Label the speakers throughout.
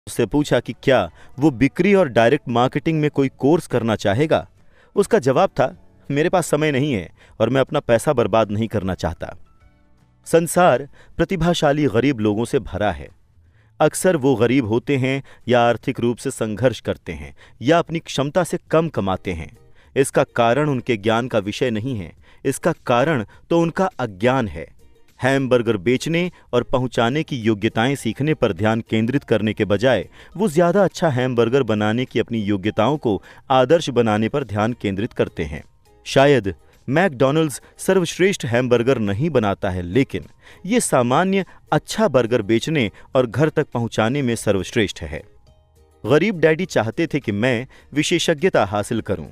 Speaker 1: उससे पूछा कि क्या वो बिक्री और डायरेक्ट मार्केटिंग में कोई कोर्स करना चाहेगा। उसका जवाब था, मेरे पास समय नहीं है और मैं अपना पैसा बर्बाद नहीं करना चाहता। संसार प्रतिभाशाली गरीब लोगों से भरा है। अक्सर वो गरीब होते हैं या आर्थिक रूप से संघर्ष करते हैं या अपनी क्षमता से कम कमाते हैं। इसका कारण उनके ज्ञान का विषय नहीं है, इसका कारण तो उनका अज्ञान है। हैमबर्गर बेचने और पहुंचाने की योग्यताएं सीखने पर ध्यान केंद्रित करने के बजाय वो ज्यादा अच्छा हैमबर्गर बनाने की अपनी योग्यताओं को आदर्श बनाने पर ध्यान केंद्रित करते हैं। शायद मैकडॉनल्ड्स सर्वश्रेष्ठ हैमबर्गर नहीं बनाता है, लेकिन ये सामान्य अच्छा बर्गर बेचने और घर तक पहुंचाने में सर्वश्रेष्ठ है। गरीब डैडी चाहते थे कि मैं विशेषज्ञता हासिल करूं।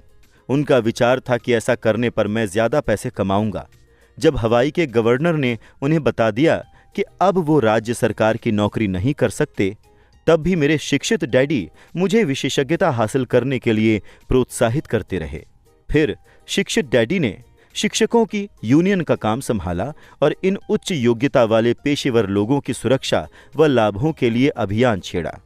Speaker 1: उनका विचार था कि ऐसा करने पर मैं ज्यादा पैसे कमाऊंगा। जब हवाई के गवर्नर ने उन्हें बता दिया कि अब वो राज्य सरकार की नौकरी नहीं कर सकते, तब भी मेरे शिक्षित डैडी मुझे विशेषज्ञता हासिल करने के लिए प्रोत्साहित करते रहे। फिर शिक्षित डैडी ने शिक्षकों की यूनियन का काम संभाला और इन उच्च योग्यता वाले पेशेवर लोगों की सुरक्षा व लाभों के लिए अभियान छेड़ा।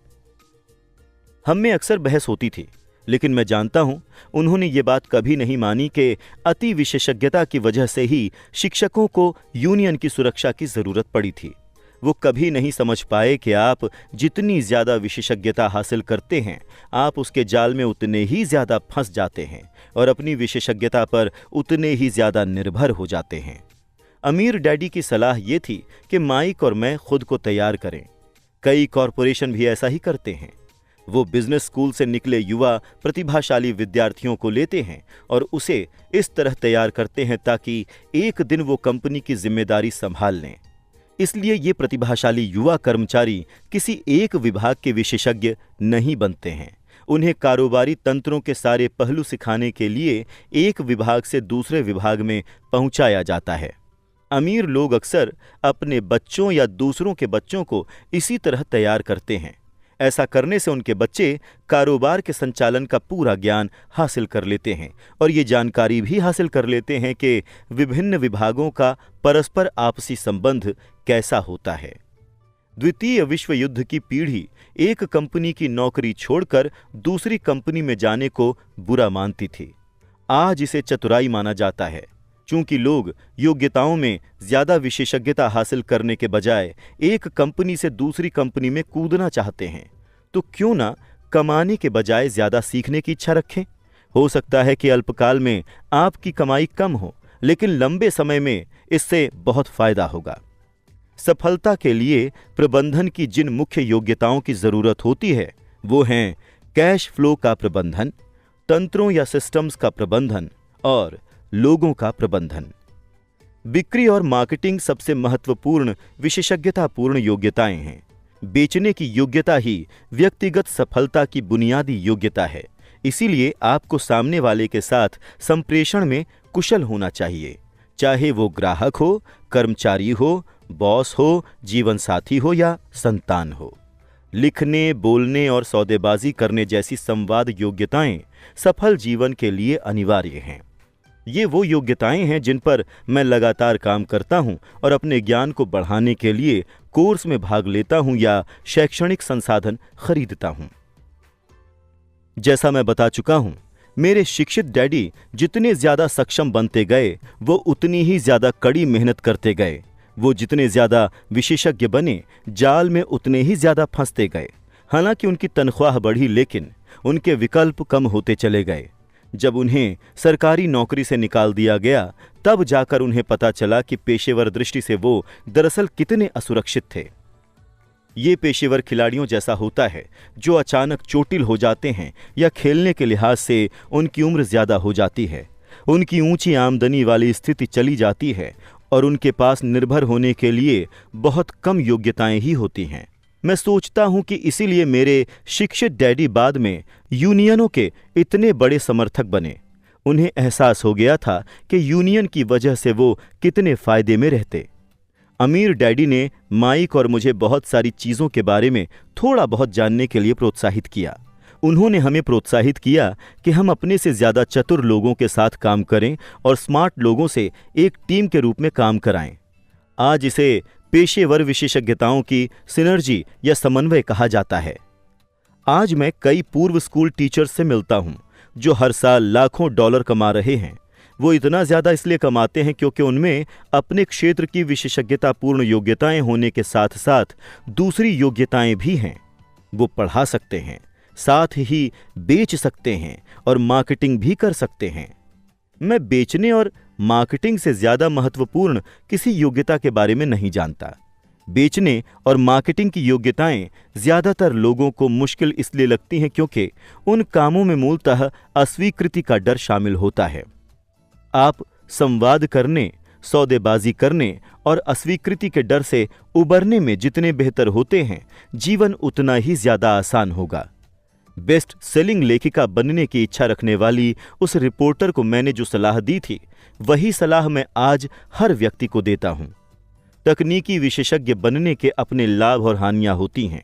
Speaker 1: हम में अक्सर बहस होती थी, लेकिन मैं जानता हूं उन्होंने ये बात कभी नहीं मानी कि अति विशेषज्ञता की वजह से ही शिक्षकों को यूनियन की सुरक्षा की जरूरत पड़ी थी। वो कभी नहीं समझ पाए कि आप जितनी ज्यादा विशेषज्ञता हासिल करते हैं, आप उसके जाल में उतने ही ज्यादा फंस जाते हैं और अपनी विशेषज्ञता पर उतने ही ज्यादा निर्भर हो जाते हैं। अमीर डैडी की सलाह ये थी कि माइक और मैं खुद को तैयार करें। कई कॉरपोरेशन भी ऐसा ही करते हैं। वो बिजनेस स्कूल से निकले युवा प्रतिभाशाली विद्यार्थियों को लेते हैं और उसे इस तरह तैयार करते हैं ताकि एक दिन वो कंपनी की जिम्मेदारी संभाल लें। इसलिए ये प्रतिभाशाली युवा कर्मचारी किसी एक विभाग के विशेषज्ञ नहीं बनते हैं। उन्हें कारोबारी तंत्रों के सारे पहलू सिखाने के लिए एक विभाग से दूसरे विभाग में पहुंचाया जाता है। अमीर लोग अक्सर अपने बच्चों या दूसरों के बच्चों को इसी तरह तैयार करते हैं। ऐसा करने से उनके बच्चे कारोबार के संचालन का पूरा ज्ञान हासिल कर लेते हैं और ये जानकारी भी हासिल कर लेते हैं कि विभिन्न विभागों का परस्पर आपसी संबंध कैसा होता है। द्वितीय विश्व युद्ध की पीढ़ी एक कंपनी की नौकरी छोड़कर दूसरी कंपनी में जाने को बुरा मानती थी। आज इसे चतुराई माना जाता है। चूंकि लोग योग्यताओं में ज्यादा विशेषज्ञता हासिल करने के बजाय एक कंपनी से दूसरी कंपनी में कूदना चाहते हैं, तो क्यों ना कमाने के बजाय ज्यादा सीखने की इच्छा रखें। हो सकता है कि अल्पकाल में आपकी कमाई कम हो, लेकिन लंबे समय में इससे बहुत फायदा होगा। सफलता के लिए प्रबंधन की जिन मुख्य योग्यताओं की जरूरत होती है वो हैं कैश फ्लो का प्रबंधन, तंत्रों या सिस्टम्स का प्रबंधन और लोगों का प्रबंधन। बिक्री और मार्केटिंग सबसे महत्वपूर्ण विशेषज्ञतापूर्ण योग्यताएं हैं। बेचने की योग्यता ही व्यक्तिगत सफलता की बुनियादी योग्यता है। इसीलिए आपको सामने वाले के साथ संप्रेषण में कुशल होना चाहिए, चाहे वो ग्राहक हो, कर्मचारी हो, बॉस हो, जीवन साथी हो या संतान हो। लिखने, बोलने और सौदेबाजी करने जैसी संवाद योग्यताएं सफल जीवन के लिए अनिवार्य हैं। ये वो योग्यताएं हैं जिन पर मैं लगातार काम करता हूं और अपने ज्ञान को बढ़ाने के लिए कोर्स में भाग लेता हूं या शैक्षणिक संसाधन खरीदता हूं। जैसा मैं बता चुका हूं, मेरे शिक्षित डैडी जितने ज्यादा सक्षम बनते गए वो उतनी ही ज्यादा कड़ी मेहनत करते गए। वो जितने ज्यादा विशेषज्ञ बने, जाल में उतने ही ज्यादा फंसते गए। हालांकि उनकी तनख्वाह बढ़ी, लेकिन उनके विकल्प कम होते चले गए। जब उन्हें सरकारी नौकरी से निकाल दिया गया, तब जाकर उन्हें पता चला कि पेशेवर दृष्टि से वो दरअसल कितने असुरक्षित थे। ये पेशेवर खिलाड़ियों जैसा होता है जो अचानक चोटिल हो जाते हैं या खेलने के लिहाज से उनकी उम्र ज्यादा हो जाती है, उनकी ऊंची आमदनी वाली स्थिति चली जाती है और उनके पास निर्भर होने के लिए बहुत कम योग्यताएं ही होती हैं। मैं सोचता हूं कि इसीलिए मेरे शिक्षित डैडी बाद में यूनियनों के इतने बड़े समर्थक बने। उन्हें एहसास हो गया था कि यूनियन की वजह से वो कितने फायदे में रहते। अमीर डैडी ने माइक और मुझे बहुत सारी चीज़ों के बारे में थोड़ा बहुत जानने के लिए प्रोत्साहित किया। उन्होंने हमें प्रोत्साहित किया कि हम अपने से ज़्यादा चतुर लोगों के साथ काम करें और स्मार्ट लोगों से एक टीम के रूप में काम कराएं। आज इसे पेशेवर विशेषज्ञताओं की सिनर्जी या समन्वय कहा जाता है। आज मैं कई पूर्व स्कूल टीचर्स से मिलता हूं जो हर साल लाखों डॉलर कमा रहे हैं। वो इतना ज्यादा इसलिए कमाते हैं क्योंकि उनमें अपने क्षेत्र की विशेषज्ञतापूर्ण योग्यताएं होने के साथ साथ दूसरी योग्यताएं भी हैं। वो पढ़ा सकते हैं, साथ ही बेच सकते हैं और मार्केटिंग भी कर सकते हैं। मैं बेचने और मार्केटिंग से ज्यादा महत्वपूर्ण किसी योग्यता के बारे में नहीं जानता। बेचने और मार्केटिंग की योग्यताएं ज्यादातर लोगों को मुश्किल इसलिए लगती हैं क्योंकि उन कामों में मूलतः अस्वीकृति का डर शामिल होता है। आप संवाद करने, सौदेबाजी करने और अस्वीकृति के डर से उबरने में जितने बेहतर होते हैं, जीवन उतना ही ज्यादा आसान होगा। बेस्ट सेलिंग लेखिका बनने की इच्छा रखने वाली उस रिपोर्टर को मैंने जो सलाह दी थी, वही सलाह मैं आज हर व्यक्ति को देता हूं। तकनीकी विशेषज्ञ बनने के अपने लाभ और हानियां होती हैं।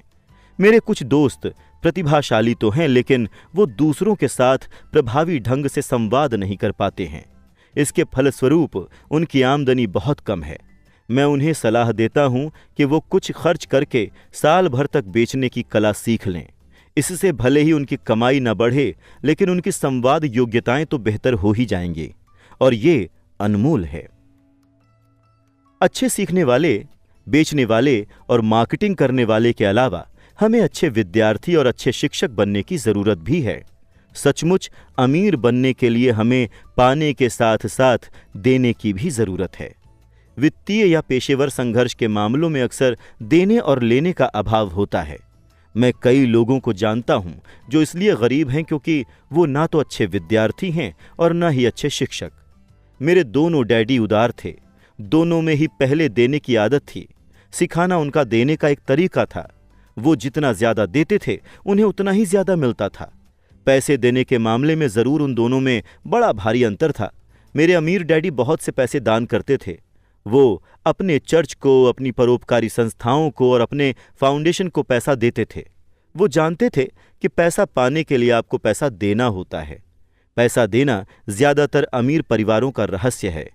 Speaker 1: मेरे कुछ दोस्त प्रतिभाशाली तो हैं, लेकिन वो दूसरों के साथ प्रभावी ढंग से संवाद नहीं कर पाते हैं। इसके फलस्वरूप उनकी आमदनी बहुत कम है। मैं उन्हें सलाह देता हूं कि वो कुछ खर्च करके साल भर तक बेचने की कला सीख लें। इससे भले ही उनकी कमाई न बढ़े, लेकिन उनकी संवाद योग्यताएं तो बेहतर हो ही जाएंगी, और ये अनमोल है। अच्छे सीखने वाले, बेचने वाले और मार्केटिंग करने वाले के अलावा हमें अच्छे विद्यार्थी और अच्छे शिक्षक बनने की जरूरत भी है। सचमुच अमीर बनने के लिए हमें पाने के साथ साथ देने की भी जरूरत है। वित्तीय या पेशेवर संघर्ष के मामलों में अक्सर देने और लेने का अभाव होता है। मैं कई लोगों को जानता हूं जो इसलिए गरीब हैं क्योंकि वो ना तो अच्छे विद्यार्थी हैं और ना ही अच्छे शिक्षक। मेरे दोनों डैडी उदार थे। दोनों में ही पहले देने की आदत थी। सिखाना उनका देने का एक तरीका था। वो जितना ज्यादा देते थे, उन्हें उतना ही ज्यादा मिलता था। पैसे देने के मामले में जरूर उन दोनों में बड़ा भारी अंतर था। मेरे अमीर डैडी बहुत से पैसे दान करते थे। वो अपने चर्च को, अपनी परोपकारी संस्थाओं को और अपने फाउंडेशन को पैसा देते थे। वो जानते थे कि पैसा पाने के लिए आपको पैसा देना होता है। पैसा देना ज्यादातर अमीर परिवारों का रहस्य है।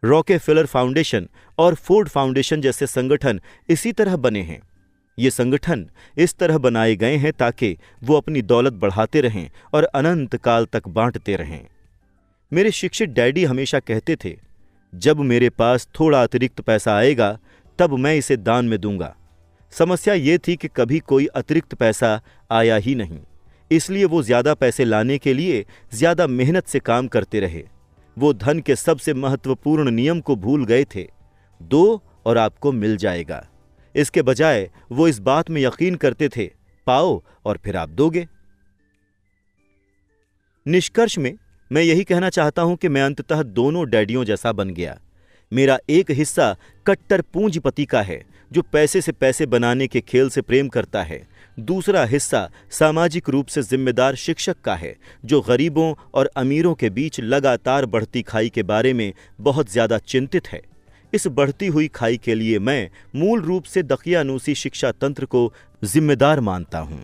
Speaker 1: रॉकेफेलर फाउंडेशन और फोर्ड फाउंडेशन जैसे संगठन इसी तरह बने हैं। ये संगठन इस तरह बनाए गए हैं ताकि वो अपनी दौलत बढ़ाते रहें और अनंत काल तक बांटते रहें। मेरे शिक्षित डैडी हमेशा कहते थे, जब मेरे पास थोड़ा अतिरिक्त पैसा आएगा तब मैं इसे दान में दूंगा। समस्या ये थी कि कभी कोई अतिरिक्त पैसा आया ही नहीं, इसलिए वो ज्यादा पैसे लाने के लिए ज्यादा मेहनत से काम करते रहे। वो धन के सबसे महत्वपूर्ण नियम को भूल गए थे, दो और आपको मिल जाएगा। इसके बजाय वो इस बात में यकीन करते थे, पाओ और फिर आप दोगे। निष्कर्ष में मैं यही कहना चाहता हूं कि मैं अंततः दोनों डैडियों जैसा बन गया। मेरा एक हिस्सा कट्टर पूंजीपति का है जो पैसे से पैसे बनाने के खेल से प्रेम करता है। दूसरा हिस्सा सामाजिक रूप से जिम्मेदार शिक्षक का है जो गरीबों और अमीरों के बीच लगातार बढ़ती खाई के बारे में बहुत ज्यादा चिंतित है। इस बढ़ती हुई खाई के लिए मैं मूल रूप से दकियानूसी शिक्षा तंत्र को जिम्मेदार मानता हूं।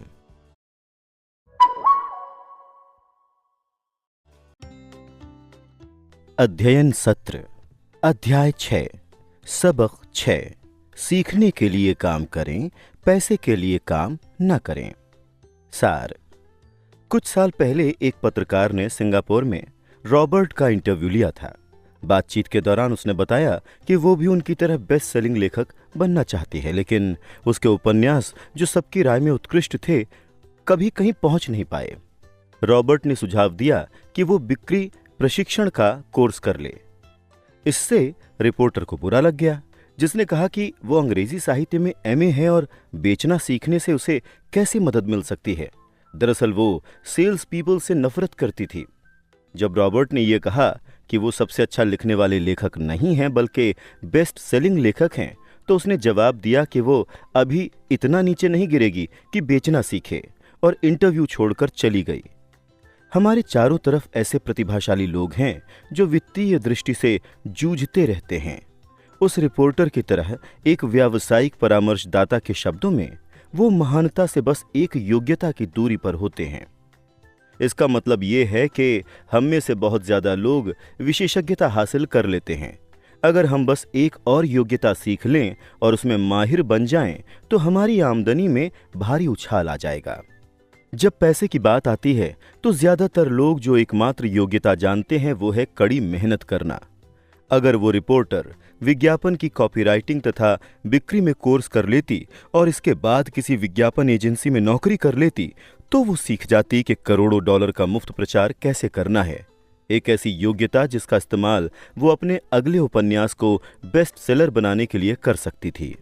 Speaker 1: अध्ययन सत्र अध्याय 6 सबक 6 सीखने के लिए काम करें, पैसे के लिए काम न करें। सार। कुछ साल पहले एक पत्रकार ने सिंगापुर में रॉबर्ट का इंटरव्यू लिया था। बातचीत के दौरान उसने बताया कि वो भी उनकी तरह बेस्ट सेलिंग लेखक बनना चाहती है, लेकिन उसके उपन्यास जो सबकी राय में उत्कृष्ट थे, कभी कहीं पहुंच नहीं पाए। रॉबर्ट ने सुझाव दिया कि वो बिक्री प्रशिक्षण का कोर्स कर ले। इससे रिपोर्टर को बुरा लग गया, जिसने कहा कि वो अंग्रेजी साहित्य में एमए है और बेचना सीखने से उसे कैसी मदद मिल सकती है। दरअसल वो सेल्स पीपल से नफरत करती थी। जब रॉबर्ट ने यह कहा कि वो सबसे अच्छा लिखने वाले लेखक नहीं हैं बल्कि बेस्ट सेलिंग लेखक हैं, तो उसने जवाब दिया कि वो अभी इतना नीचे नहीं गिरेगी कि बेचना सीखे, और इंटरव्यू छोड़कर चली गई। हमारे चारों तरफ ऐसे प्रतिभाशाली लोग हैं जो वित्तीय दृष्टि से जूझते रहते हैं। उस रिपोर्टर की तरह एक व्यावसायिक परामर्शदाता के शब्दों में, वो महानता से बस एक योग्यता की दूरी पर होते हैं। इसका मतलब ये है कि हम में से बहुत ज्यादा लोग विशेषज्ञता हासिल कर लेते हैं। अगर हम बस एक और योग्यता सीख लें और उसमें माहिर बन जाएं, तो हमारी आमदनी में भारी उछाल आ जाएगा। जब पैसे की बात आती है तो ज्यादातर लोग जो एकमात्र योग्यता जानते हैं वो है कड़ी मेहनत करना। अगर वो रिपोर्टर विज्ञापन की कॉपीराइटिंग तथा बिक्री में कोर्स कर लेती और इसके बाद किसी विज्ञापन एजेंसी में नौकरी कर लेती तो वो सीख जाती कि करोड़ों डॉलर का मुफ्त प्रचार कैसे करना है। एक ऐसी योग्यता जिसका इस्तेमाल वो अपने अगले उपन्यास को बेस्ट सेलर बनाने के लिए कर सकती थी।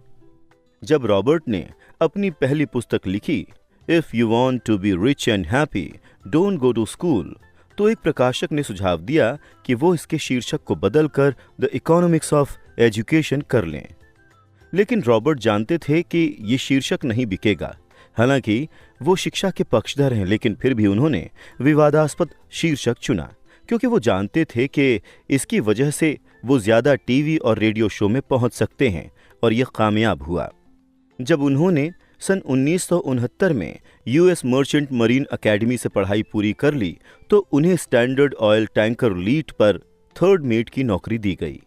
Speaker 1: जब रॉबर्ट ने अपनी पहली पुस्तक लिखी, if you want to be rich and happy don't go to school, तो एक प्रकाशक ने सुझाव दिया कि वो इसके शीर्षक को बदलकर द इकोनॉमिक्स ऑफ एजुकेशन कर लें। लेकिन रॉबर्ट जानते थे कि ये शीर्षक नहीं बिकेगा। हालांकि वो शिक्षा के पक्षधर हैं, लेकिन फिर भी उन्होंने विवादास्पद शीर्षक चुना क्योंकि वो जानते थे कि इसकी वजह से वो ज्यादा टीवी और रेडियो शो में पहुंच सकते हैं, और यह कामयाब हुआ। जब उन्होंने सन 1969 में यूएस मर्चेंट मरीन अकेडमी से पढ़ाई पूरी कर ली तो उन्हें स्टैंडर्ड ऑयल टैंकर लीड पर थर्ड मेट की नौकरी दी गई।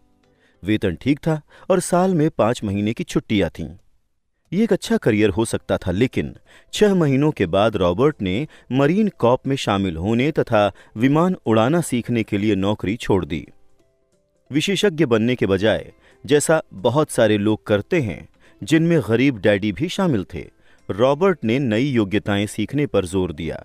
Speaker 1: वेतन ठीक था और साल में 5 महीने की छुट्टियां थीं। ये एक अच्छा करियर हो सकता था, लेकिन 6 महीनों के बाद रॉबर्ट ने मरीन कॉर्प में शामिल होने तथा विमान उड़ाना सीखने के लिए नौकरी छोड़ दी। विशेषज्ञ बनने के बजाय, जैसा बहुत सारे लोग करते हैं जिनमें गरीब डैडी भी शामिल थे, रॉबर्ट ने नई योग्यताएं सीखने पर जोर दिया।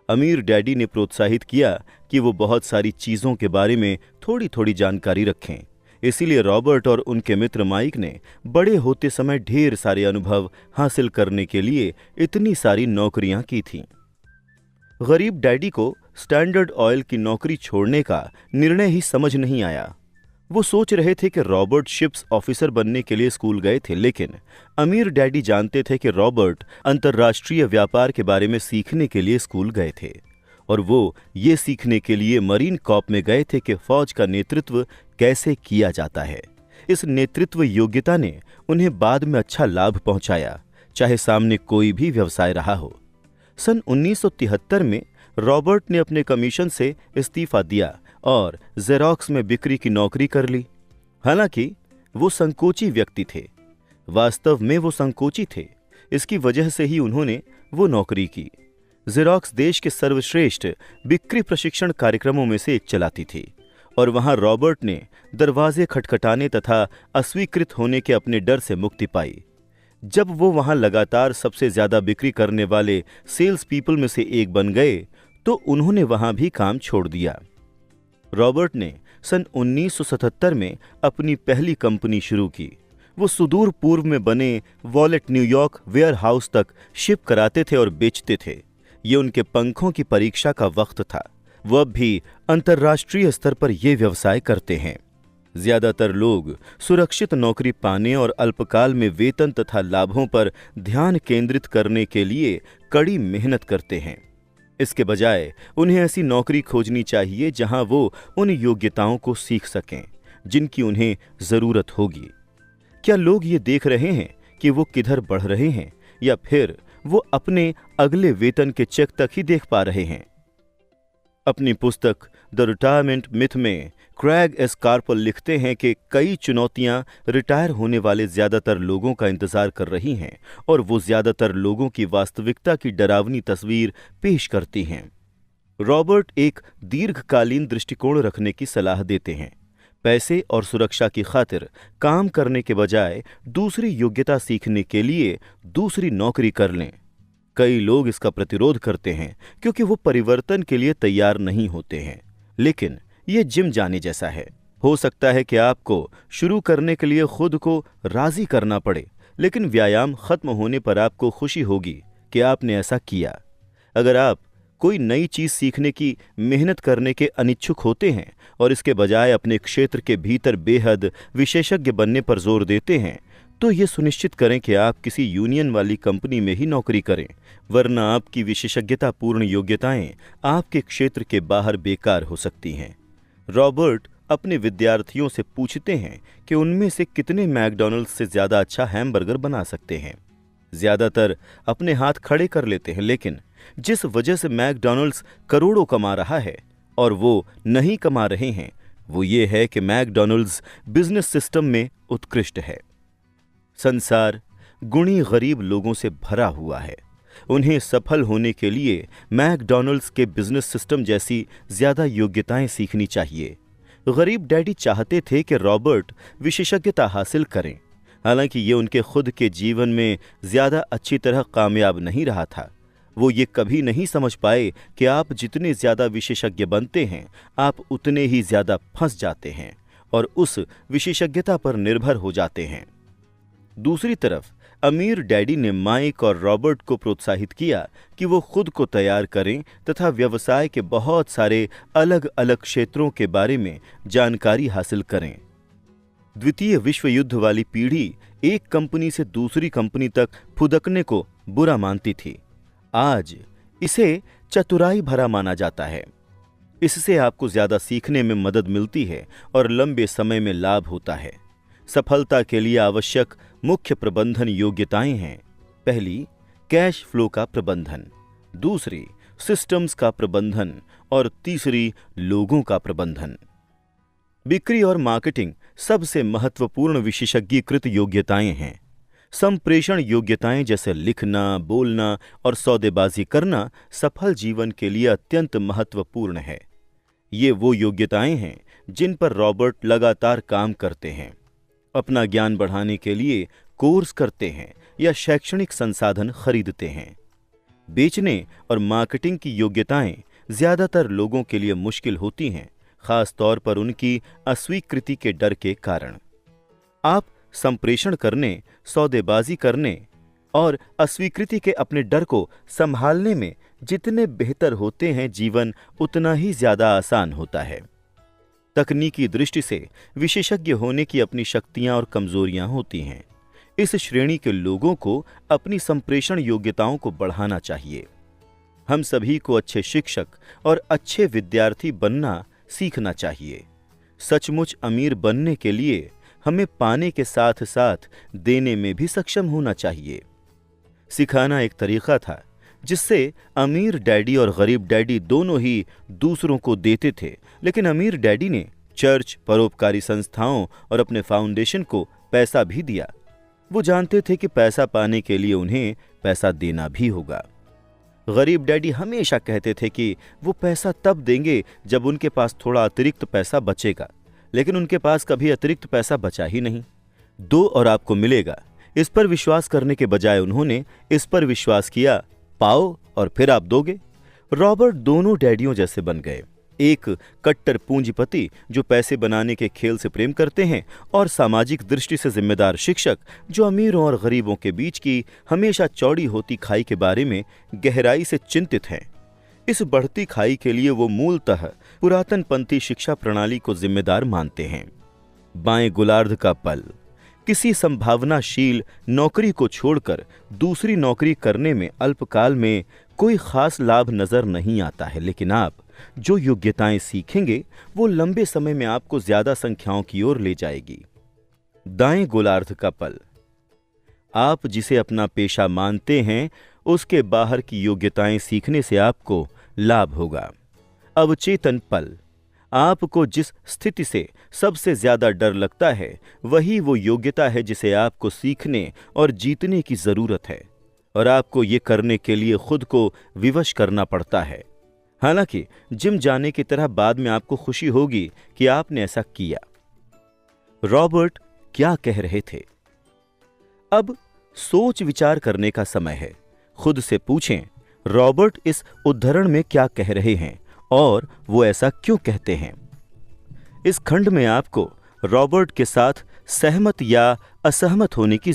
Speaker 1: अमीर डैडी ने प्रोत्साहित किया कि वो बहुत सारी चीजों के बारे में थोड़ी थोड़ी जानकारी रखें। इसीलिए रॉबर्ट और उनके मित्र माइक ने बड़े होते समय ढेर सारे अनुभव हासिल करने के लिए इतनी सारी नौकरियां की थीं। गरीब डैडी को स्टैंडर्ड ऑयल की नौकरी छोड़ने का निर्णय ही समझ नहीं आया। वो सोच रहे थे कि रॉबर्ट शिप्स ऑफिसर बनने के लिए स्कूल गए थे, लेकिन अमीर डैडी जानते थे कि रॉबर्ट अंतर्राष्ट्रीय व्यापार के बारे में सीखने के लिए स्कूल गए थे, और वो ये सीखने के लिए मरीन कॉर्प में गए थे कि फौज का नेतृत्व कैसे किया जाता है। इस नेतृत्व योग्यता ने उन्हें बाद में अच्छा लाभ पहुंचाया, चाहे सामने कोई भी व्यवसाय रहा हो। सन 1973 में रॉबर्ट ने अपने कमीशन से इस्तीफा दिया और जेरोक्स में बिक्री की नौकरी कर ली। हालांकि वो संकोची व्यक्ति थे, वास्तव में वो संकोची थे, इसकी वजह से ही उन्होंने वो नौकरी की। जेरोक्स देश के सर्वश्रेष्ठ बिक्री प्रशिक्षण कार्यक्रमों में से एक चलाती थी, और वहां रॉबर्ट ने दरवाजे खटखटाने तथा अस्वीकृत होने के अपने डर से मुक्ति पाई। जब वो वहां लगातार सबसे ज्यादा बिक्री करने वाले सेल्स पीपल में से एक बन गए तो उन्होंने वहां भी काम छोड़ दिया। रॉबर्ट ने सन 1977 में अपनी पहली कंपनी शुरू की। वो सुदूर पूर्व में बने वॉलेट न्यूयॉर्क वेयर हाउस तक शिप कराते थे और बेचते थे। ये उनके पंखों की परीक्षा का वक्त था। वो अब भी अंतर्राष्ट्रीय स्तर पर यह व्यवसाय करते हैं। ज्यादातर लोग सुरक्षित नौकरी पाने और अल्पकाल में वेतन तथा लाभों पर ध्यान केंद्रित करने के लिए कड़ी मेहनत करते हैं। इसके बजाय उन्हें ऐसी नौकरी खोजनी चाहिए जहां वो उन योग्यताओं को सीख सकें जिनकी उन्हें जरूरत होगी। क्या लोग ये देख रहे हैं कि वो किधर बढ़ रहे हैं, या फिर वो अपने अगले वेतन के चेक तक ही देख पा रहे हैं? अपनी पुस्तक द रिटायरमेंट मिथ में क्रैग एस कार्पल लिखते हैं कि कई चुनौतियां रिटायर होने वाले ज्यादातर लोगों का इंतजार कर रही हैं, और वो ज्यादातर लोगों की वास्तविकता की डरावनी तस्वीर पेश करती हैं। रॉबर्ट एक दीर्घकालीन दृष्टिकोण रखने की सलाह देते हैं। पैसे और सुरक्षा की खातिर काम करने के बजाय दूसरी योग्यता सीखने के लिए दूसरी नौकरी कर लें। कई लोग इसका प्रतिरोध करते हैं क्योंकि वो परिवर्तन के लिए तैयार नहीं होते हैं, लेकिन ये जिम जाने जैसा है। हो सकता है कि आपको शुरू करने के लिए खुद को राजी करना पड़े, लेकिन व्यायाम खत्म होने पर आपको खुशी होगी कि आपने ऐसा किया। अगर आप कोई नई चीज सीखने की मेहनत करने के अनिच्छुक होते हैं और इसके बजाय अपने क्षेत्र के भीतर बेहद विशेषज्ञ बनने पर जोर देते हैं, तो ये सुनिश्चित करें कि आप किसी यूनियन वाली कंपनी में ही नौकरी करें, वरना आपकी विशेषज्ञता पूर्ण योग्यताएं आपके क्षेत्र के बाहर बेकार हो सकती हैं। रॉबर्ट अपने विद्यार्थियों से पूछते हैं कि उनमें से कितने मैकडॉनल्ड्स से ज्यादा अच्छा हैमबर्गर बना सकते हैं। ज्यादातर अपने हाथ खड़े कर लेते हैं, लेकिन जिस वजह से मैकडॉनल्ड्स करोड़ों कमा रहा है और वो नहीं कमा रहे हैं, वो ये है कि मैकडॉनल्ड्स बिजनेस सिस्टम में उत्कृष्ट है। संसार गुणी गरीब लोगों से भरा हुआ है। उन्हें सफल होने के लिए मैकडॉनल्ड्स के बिजनेस सिस्टम जैसी ज्यादा योग्यताएं सीखनी चाहिए। गरीब डैडी चाहते थे कि रॉबर्ट विशेषज्ञता हासिल करें, हालांकि ये उनके खुद के जीवन में ज्यादा अच्छी तरह कामयाब नहीं रहा था। वो ये कभी नहीं समझ पाए कि आप जितने ज्यादा विशेषज्ञ बनते हैं, आप उतने ही ज्यादा फंस जाते हैं और उस विशेषज्ञता पर निर्भर हो जाते हैं। दूसरी तरफ अमीर डैडी ने माइक और रॉबर्ट को प्रोत्साहित किया कि वो खुद को तैयार करें तथा व्यवसाय के बहुत सारे अलग अलग क्षेत्रों के बारे में जानकारी हासिल करें। द्वितीय विश्व युद्ध वाली पीढ़ी एक कंपनी से दूसरी कंपनी तक फुदकने को बुरा मानती थी। आज इसे चतुराई भरा माना जाता है। इससे आपको ज्यादा सीखने में मदद मिलती है और लंबे समय में लाभ होता है। सफलता के लिए आवश्यक मुख्य प्रबंधन योग्यताएं हैं। पहली, कैश फ्लो का प्रबंधन, दूसरी, सिस्टम्स का प्रबंधन और तीसरी, लोगों का प्रबंधन। बिक्री और मार्केटिंग सबसे महत्वपूर्ण विशेषज्ञीकृत योग्यताएं हैं। संप्रेषण योग्यताएं जैसे लिखना, बोलना और सौदेबाजी करना सफल जीवन के लिए अत्यंत महत्वपूर्ण है। ये वो योग्यताएं हैं जिन पर रॉबर्ट लगातार काम करते हैं, अपना ज्ञान बढ़ाने के लिए कोर्स करते हैं या शैक्षणिक संसाधन खरीदते हैं। बेचने और मार्केटिंग की योग्यताएं ज्यादातर लोगों के लिए मुश्किल होती हैं, खास तौर पर उनकी अस्वीकृति के डर के कारण। आप संप्रेषण करने, सौदेबाजी करने और अस्वीकृति के अपने डर को संभालने में जितने बेहतर होते हैं, जीवन उतना ही ज्यादा आसान होता है। तकनीकी दृष्टि से विशेषज्ञ होने की अपनी शक्तियां और कमजोरियां होती हैं। इस श्रेणी के लोगों को अपनी संप्रेषण योग्यताओं को बढ़ाना चाहिए। हम सभी को अच्छे शिक्षक और अच्छे विद्यार्थी बनना सीखना चाहिए। सचमुच अमीर बनने के लिए हमें पाने के साथ साथ देने में भी सक्षम होना चाहिए। सिखाना एक तरीका था जिससे अमीर डैडी और गरीब डैडी दोनों ही दूसरों को देते थे, लेकिन अमीर डैडी ने चर्च, परोपकारी संस्थाओं और अपने फाउंडेशन को पैसा भी दिया। वो जानते थे कि पैसा पाने के लिए उन्हें पैसा देना भी होगा। गरीब डैडी हमेशा कहते थे कि वो पैसा तब देंगे जब उनके पास थोड़ा अतिरिक्त पैसा बचेगा, लेकिन उनके पास कभी अतिरिक्त पैसा बचा ही नहीं। दो और आपको मिलेगा, इस पर विश्वास करने के बजाय उन्होंने इस पर विश्वास किया, पाओ और फिर आप दोगे। रॉबर्ट दोनों डैडियों जैसे बन गए, एक कट्टर पूंजीपति जो पैसे बनाने के खेल से प्रेम करते हैं और सामाजिक दृष्टि से जिम्मेदार शिक्षक जो अमीरों और गरीबों के बीच की हमेशा चौड़ी होती खाई के बारे में गहराई से चिंतित हैं। इस बढ़ती खाई के लिए वो मूलतः पुरातन पंथी शिक्षा प्रणाली को जिम्मेदार मानते हैं। बाएं गोलार्ध का पल, किसी संभावनाशील नौकरी को छोड़कर दूसरी नौकरी करने में अल्पकाल में कोई खास लाभ नजर नहीं आता है, लेकिन आप जो योग्यताएं सीखेंगे वो लंबे समय में आपको ज्यादा संख्याओं की ओर ले जाएगी। दाएं गोलार्ध का पल, आप जिसे अपना पेशा मानते हैं उसके बाहर की योग्यताएं सीखने से आपको लाभ होगा। अवचेतन पल, आपको जिस स्थिति से सबसे ज्यादा डर लगता है वही वो योग्यता है जिसे आपको सीखने और जीतने की जरूरत है, और आपको ये करने के लिए खुद को विवश करना पड़ता है। हालांकि जिम जाने की तरह बाद में आपको खुशी होगी कि आपने ऐसा किया। रॉबर्ट क्या कह रहे थे? अब सोच विचार करने का समय है। खुद से पूछें, रॉबर्ट इस उद्धरण में क्या कह रहे हैं और वो ऐसा क्यों कहते हैं? इस खंड में आपको रॉबर्ट के साथ सहमत या असहमत होने की